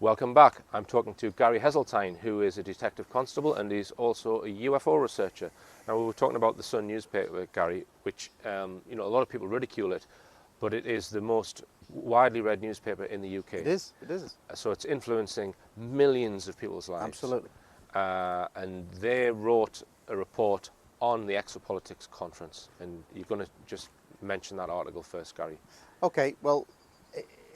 Welcome back. I'm talking to Gary Heseltine, who is a detective constable and he's also a UFO researcher. Now, we were talking about the Sun newspaper, Gary, which, a lot of people ridicule it, but it is the most widely read newspaper in the UK. It is. So it's influencing millions of people's lives. Absolutely. And they wrote a report on the Exopolitics conference, and you're going to just mention that article first, Gary. Okay, well,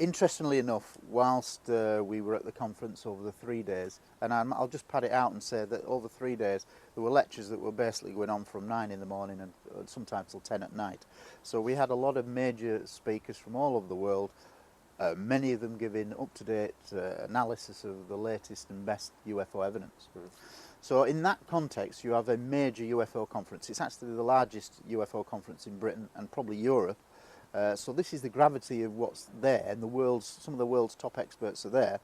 interestingly enough, whilst we were at the conference over the 3 days, and I'll just pad it out and say that over 3 days there were lectures that were basically going on from 9 in the morning and sometimes till 10 at night. So we had a lot of major speakers from all over the world, many of them giving up-to-date analysis of the latest and best UFO evidence. So in that context, you have a major UFO conference. It's actually the largest UFO conference in Britain and probably Europe. So this is the gravity of what's there, and some of the world's top experts are there.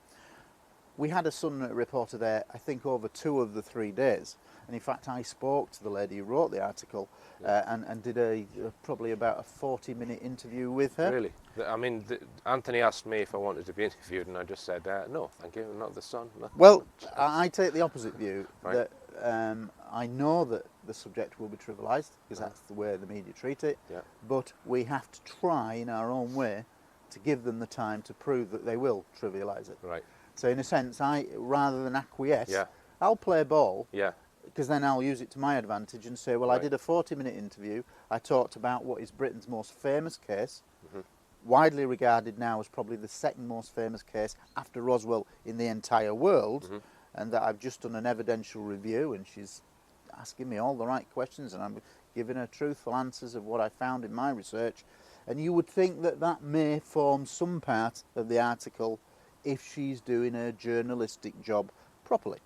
We had a Sun reporter there, I think, over 2 of the 3 days. And in fact, I spoke to the lady who wrote the article and did probably about a 40-minute interview with her. Really? I mean, Anthony asked me if I wanted to be interviewed, and I just said, no, thank you, not the Sun. No. Well, I take the opposite view, right. That I know that the subject will be trivialised, because that's the way the media treat it, but we have to try in our own way to give them the time to prove that they will trivialise it. Right. So in a sense, rather than acquiesce, I'll play ball, because then I'll use it to my advantage and say, well, I did a 40-minute interview, I talked about what is Britain's most famous case, widely regarded now as probably the second most famous case after Roswell in the entire world, and that I've just done an evidential review, and she's asking me all the right questions and I'm giving her truthful answers of what I found in my research. And you would think that that may form some part of the article if she's doing her journalistic job properly,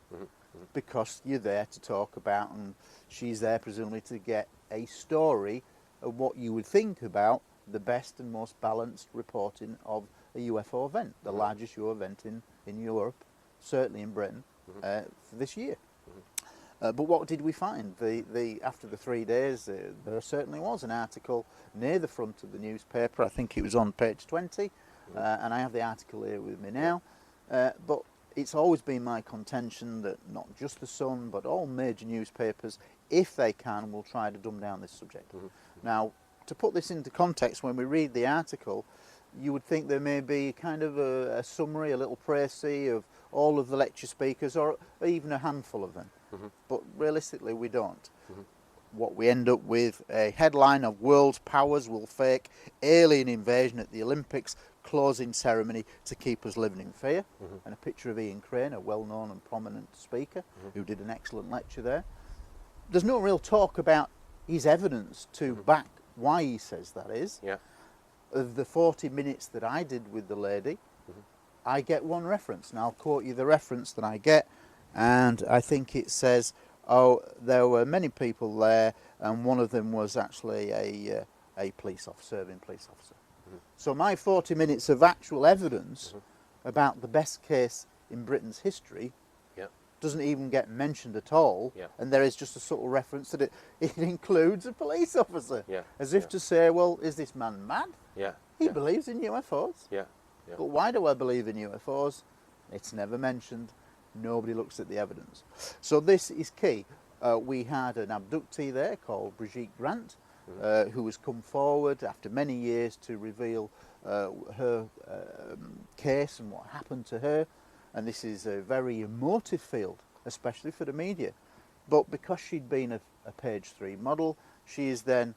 because you're there to talk about, and she's there presumably to get a story of what you would think about the best and most balanced reporting of a UFO event, the largest UFO event in Europe, certainly in Britain, for this year. But what did we find? After the 3 days, there certainly was an article near the front of the newspaper. I think it was on page 20, and I have the article here with me now. But it's always been my contention that not just the Sun, but all major newspapers, if they can, will try to dumb down this subject. Now, to put this into context, when we read the article, you would think there may be kind of a summary, a little précis of all of the lecture speakers, or even a handful of them. But realistically, we don't. What we end up with, a headline of World Powers Will Fake Alien Invasion at the Olympics Closing Ceremony to Keep Us Living in Fear, and a picture of Ian Crane, a well-known and prominent speaker, who did an excellent lecture there. There's no real talk about his evidence to back why he says that is. Of the 40 minutes that I did with the lady, I get one reference, and I'll quote you the reference that I get, and I think it says, there were many people there, and one of them was actually a serving police officer. So my 40 minutes of actual evidence about the best case in Britain's history doesn't even get mentioned at all, and there is just a subtle reference that it includes a police officer, as if to say, well, is this man mad? He believes in UFOs. But why do I believe in UFOs? It's never mentioned. Nobody looks at the evidence. So this is key. We had an abductee there called Brigitte Grant, who has come forward after many years to reveal her case and what happened to her. And this is a very emotive field, especially for the media. But because she'd been a page 3 model, she is then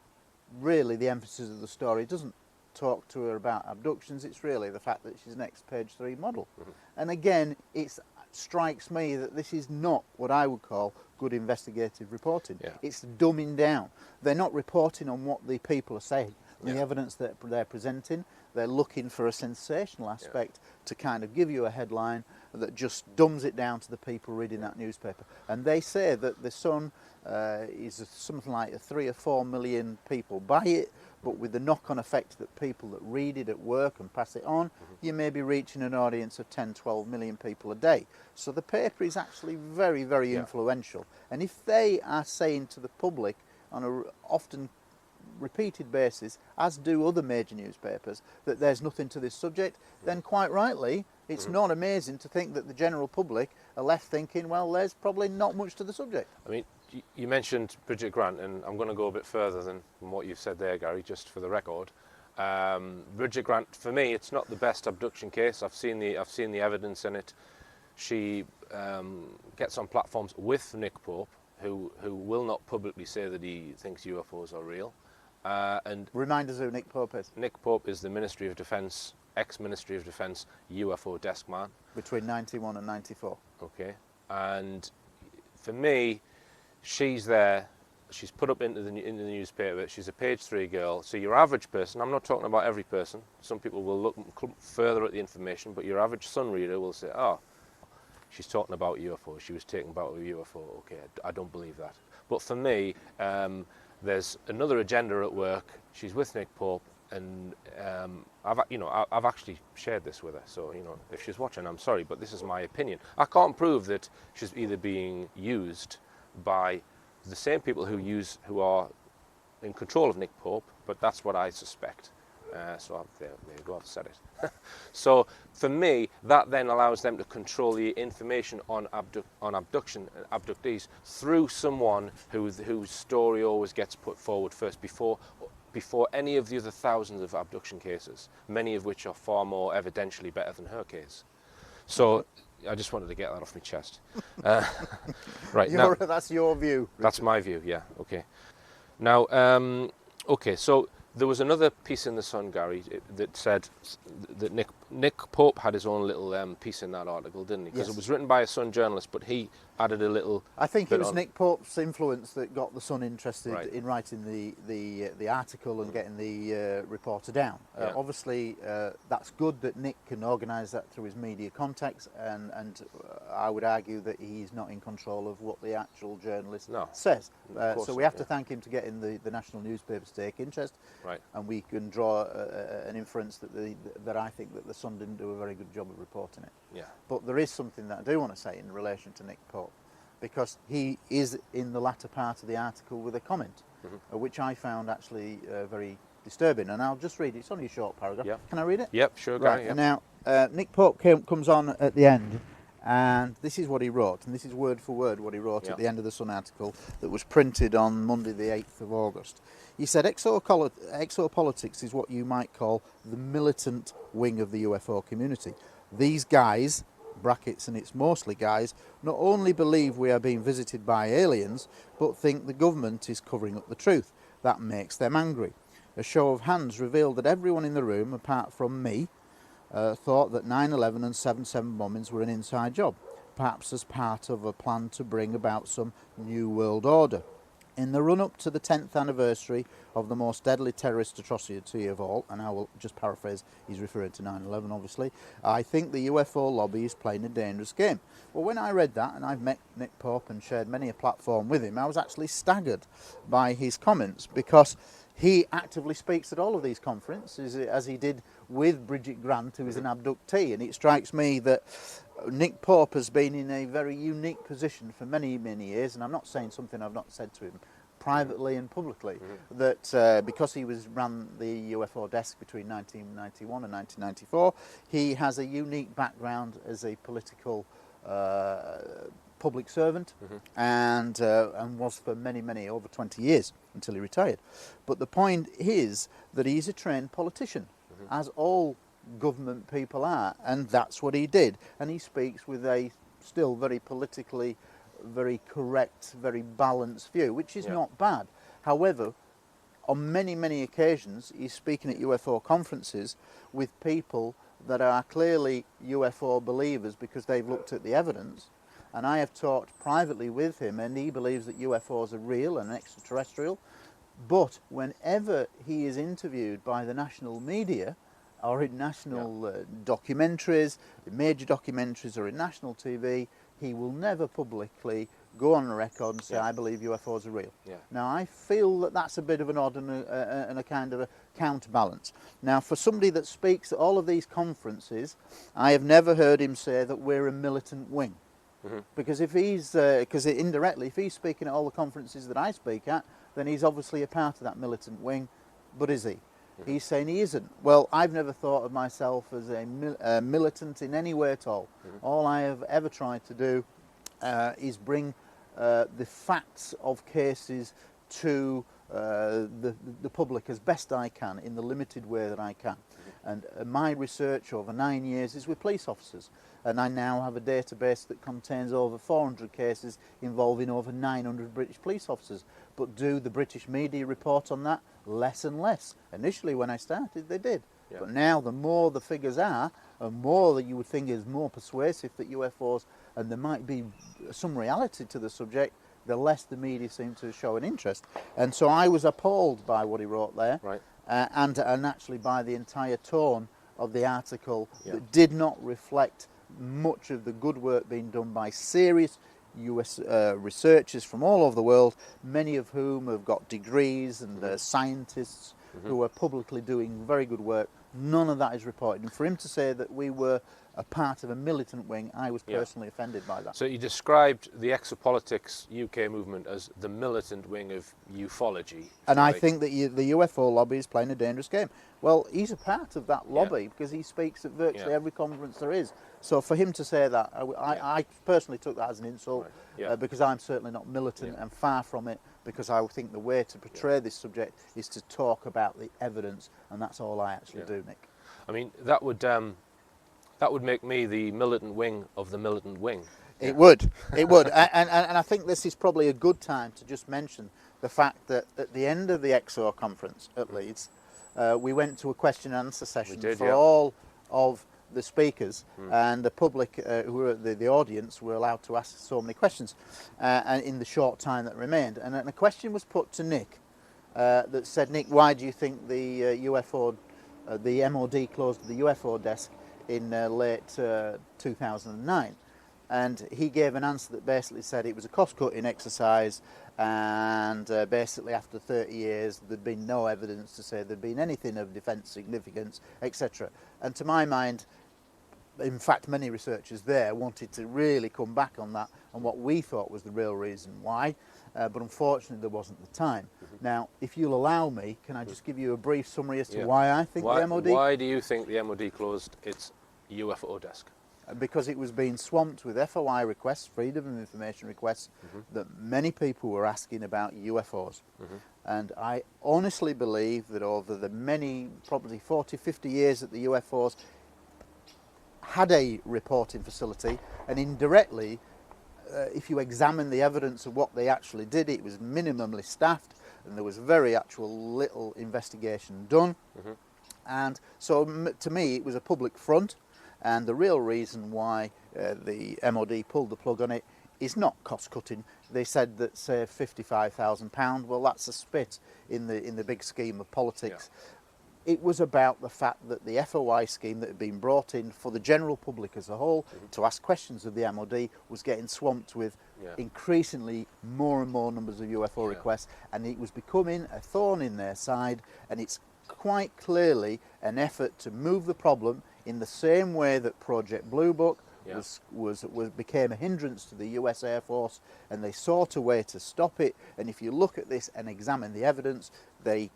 really the emphasis of the story. It doesn't talk to her about abductions, it's really the fact that she's an ex-page 3 model. And again, it strikes me that this is not what I would call good investigative reporting. It's dumbing down. They're not reporting on what the people are saying, the evidence that they're presenting. They're looking for a sensational aspect to kind of give you a headline that just dumbs it down to the people reading that newspaper. And they say that the Sun is something like 3 or 4 million people buy it, but with the knock-on effect that people that read it at work and pass it on, you may be reaching an audience of 10, 12 million people a day. So the paper is actually very, very influential. And if they are saying to the public on a often repeated basis, as do other major newspapers, that there's nothing to this subject, then quite rightly, It's not amazing to think that the general public are left thinking, well, there's probably not much to the subject. I mean, you mentioned Bridget Grant, and I'm going to go a bit further than what you've said there, Gary, just for the record. Bridget Grant, for me, it's not the best abduction case. I've seen the evidence in it. She gets on platforms with Nick Pope, who will not publicly say that he thinks UFOs are real. And remind us who Nick Pope is. Nick Pope is the Ministry of Defence, ex-Ministry of Defence UFO desk man. Between 91 and 94. Okay. And for me, she's there. She's put up in the newspaper. She's a page 3 girl. So your average person, I'm not talking about every person. Some people will look further at the information, but your average Sun reader will say, oh, she's talking about UFOs. She was taken about a UFO. Okay, I don't believe that. But for me, there's another agenda at work. She's with Nick Pope, and I've actually shared this with her. So if she's watching, I'm sorry, but this is my opinion. I can't prove that she's either being used by the same people who are in control of Nick Pope, but that's what I suspect. So there you go, I've said it. So for me, that then allows them to control the information on abduction and abductees through someone whose story always gets put forward first before any of the other thousands of abduction cases, many of which are far more evidentially better than her case. So I just wanted to get that off my chest. Right, now, that's your view, Richard. That's my view, yeah, okay. Now, okay, so there was another piece in the Sun, Gary, that said that Nick Pope had his own little piece in that article, didn't he? Because yes. It was written by a Sun journalist, but he added a little. I think it was Nick Pope's influence that got the Sun interested in writing the article and getting the reporter down. Yeah. Obviously, that's good that Nick can organise that through his media contacts, and I would argue that he's not in control of what the actual journalist says. So we have to thank him to get in the national newspapers to take interest. Right. And we can draw an inference that I think that the Sun didn't do a very good job of reporting it. Yeah. But there is something that I do want to say in relation to Nick Pope, because he is in the latter part of the article with a comment, which I found actually very disturbing. And I'll just read it. It's only a short paragraph. Yep. Can I read it? Yep, sure. Right. Yep. Now, Nick Pope comes on at the end, and this is what he wrote, and this is word for word what he wrote at the end of the Sun article that was printed on Monday the 8th of August. He said, exopolitics is what you might call the militant wing of the UFO community. These guys, brackets, and it's mostly guys, not only believe we are being visited by aliens, but think the government is covering up the truth. That makes them angry. A show of hands revealed that everyone in the room, apart from me, thought that 9/11 and 7/7 bombings were an inside job, perhaps as part of a plan to bring about some new world order. In the run-up to the 10th anniversary of the most deadly terrorist atrocity of all, and I will just paraphrase, he's referring to 9/11 obviously, I think the UFO lobby is playing a dangerous game. Well, when I read that, and I've met Nick Pope and shared many a platform with him, I was actually staggered by his comments, because he actively speaks at all of these conferences, as he did with Bridget Grant, who is an abductee, and it strikes me that Nick Pope has been in a very unique position for many, many years, and I'm not saying something I've not said to him privately and publicly, that because he ran the UFO desk between 1991 and 1994, he has a unique background as a political public servant, and was for many, over 20 years until he retired. But the point is that he's a trained politician, as all government people are, and that's what he did. And he speaks with a still very politically, very correct, very balanced view, which is not bad. However, on many occasions, he's speaking at UFO conferences with people that are clearly UFO believers because they've looked at the evidence. And I have talked privately with him, and he believes that UFOs are real and extraterrestrial. But whenever he is interviewed by the national media, or in national documentaries, in major documentaries, or in national TV, he will never publicly go on the record and say, I believe UFOs are real. Now, I feel that that's a bit of an odd and a kind of a counterbalance. Now, for somebody that speaks at all of these conferences, I have never heard him say that we're a militant wing. Because if he's, because indirectly, if he's speaking at all the conferences that I speak at, then he's obviously a part of that militant wing. But is he? He's saying he isn't. Well, I've never thought of myself as a militant in any way at all. All I have ever tried to do is bring the facts of cases to the public as best I can in the limited way that I can. And my research over 9 years is with police officers, and I now have a database that contains over 400 cases involving over 900 British police officers. But do the British media report on that? Less and less. Initially when I started they did, but now the more the figures are, and more that you would think is more persuasive that UFOs, and there might be some reality to the subject, the less the media seem to show an interest. And so I was appalled by what he wrote there, and actually by the entire tone of the article that did not reflect much of the good work being done by serious US researchers from all over the world, many of whom have got degrees and scientists who are publicly doing very good work. None of that is reported. And for him to say that we were a part of a militant wing, I was personally offended by that. So you described the Exopolitics UK movement as the militant wing of ufology. And I think that the UFO lobby is playing a dangerous game. Well, he's a part of that lobby because he speaks at virtually every conference there is. So for him to say that, I personally took that as an insult because I'm certainly not militant and far from it, because I think the way to portray this subject is to talk about the evidence, and that's all I actually do, Nick. I mean, that would make me the militant wing of the militant wing. It would, it would. And I think this is probably a good time to just mention the fact that at the end of the EXO conference at Leeds, we went to a question and answer session for all of the speakers, and the public who were the audience were allowed to ask so many questions and in the short time that remained. And a question was put to Nick that said, Nick, why do you think the UFO, the MOD closed the UFO desk in late 2009? And he gave an answer that basically said it was a cost-cutting exercise, and basically after 30 years there'd been no evidence to say there'd been anything of defence significance, etc. And to my mind, in fact, many researchers there wanted to really come back on that and what we thought was the real reason why, but unfortunately there wasn't the time. Now, if you'll allow me, can I just give you a brief summary as to why I think the MOD... Why do you think the MOD closed its UFO desk? Because it was being swamped with FOI requests, freedom of information requests, that many people were asking about UFOs. And I honestly believe that over the many, probably 40, 50 years that the UFOs had a reporting facility, and indirectly, if you examine the evidence of what they actually did, it was minimally staffed, and there was very little investigation done. And so to me, it was a public front. And the real reason why the MOD pulled the plug on it is not cost-cutting. They said that, say, £55,000. Well, that's a spit in the big scheme of politics. It was about the fact that the FOI scheme that had been brought in for the general public as a whole to ask questions of the MOD was getting swamped with increasingly more and more numbers of UFO requests, and it was becoming a thorn in their side. And it's quite clearly an effort to move the problem in the same way that Project Blue Book became a hindrance to the US Air Force, and they sought a way to stop it. And if you look at this and examine the evidence, they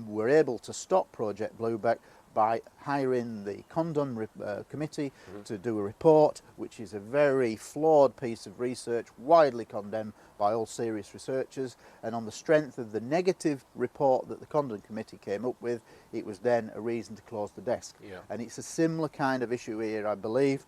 were able to stop Project Blue Book by hiring the Condon Committee to do a report, which is a very flawed piece of research, widely condemned by all serious researchers. And on the strength of the negative report that the Condon Committee came up with, it was then a reason to close the desk. And it's a similar kind of issue here, I believe.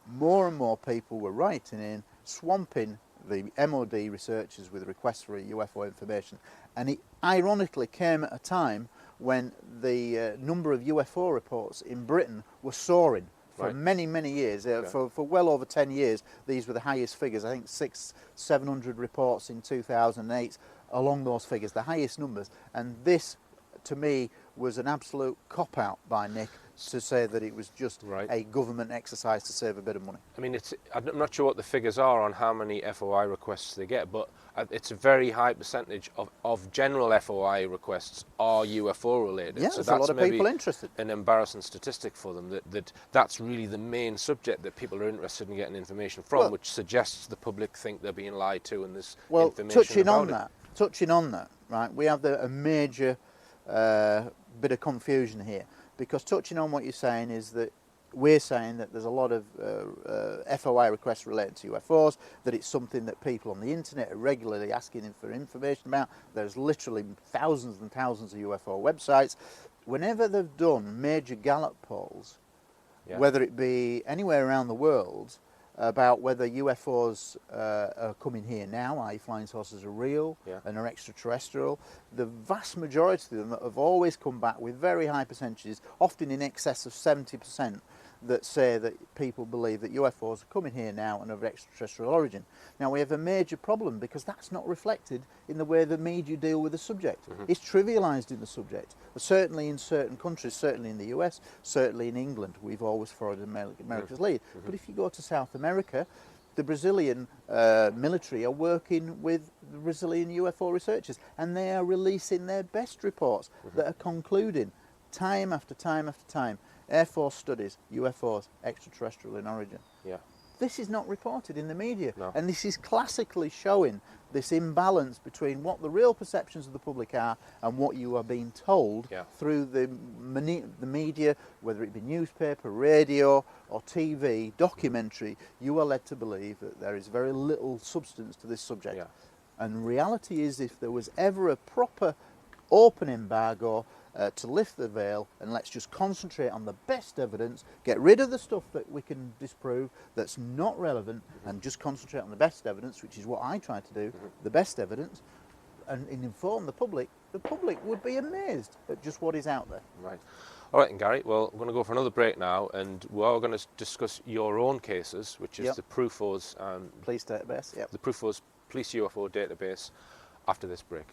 More and more people were writing in, swamping the MOD researchers with requests for UFO information. And it ironically came at a time when the number of UFO reports in Britain was soaring for many, many years. For well over 10 years, these were the highest figures. I think 600-700 reports in 2008, along those figures, the highest numbers. And this, to me, was an absolute cop-out by Nick to say that it was just a government exercise to save a bit of money. I mean, I'm not sure what the figures are on how many FOI requests they get, but it's a very high percentage of general FOI requests are UFO related. Yeah, so there's a lot of people interested. An embarrassing statistic for them that's really the main subject that people are interested in getting information from, which suggests the public think they're being lied to and this information touching on that, right? We have a major bit of confusion here, because touching on what you're saying is that we're saying that there's a lot of FOI requests related to UFOs, that it's something that people on the internet are regularly asking for information about. There's literally thousands and thousands of UFO websites. Whenever they've done major Gallup polls, whether it be anywhere around the world, about whether UFOs are coming here now, i.e. flying saucers are real and are extraterrestrial, the vast majority of them have always come back with very high percentages, often in excess of 70%, that say that people believe that UFOs are coming here now and of extraterrestrial origin. Now we have a major problem because that's not reflected in the way the media deal with the subject. It's trivialised in the subject. Certainly in certain countries, certainly in the US, certainly in England, we've always followed America's lead. But if you go to South America, the Brazilian military are working with the Brazilian UFO researchers, and they are releasing their best reports that are concluding time after time after time. Air Force studies, UFOs, extraterrestrial in origin. This is not reported in the media, and this is classically showing this imbalance between what the real perceptions of the public are and what you are being told through the media, whether it be newspaper, radio or TV, documentary. You are led to believe that there is very little substance to this subject. And reality is, if there was ever a proper open embargo to lift the veil, and let's just concentrate on the best evidence, get rid of the stuff that we can disprove that's not relevant, and just concentrate on the best evidence, which is what I try to do, the best evidence, and inform the public would be amazed at just what is out there. Right. All right, and Gary, well, we're going to go for another break now, and we're going to discuss your own cases, which is the PRUFO's police database. The PRUFO's Police UFO database, after this break.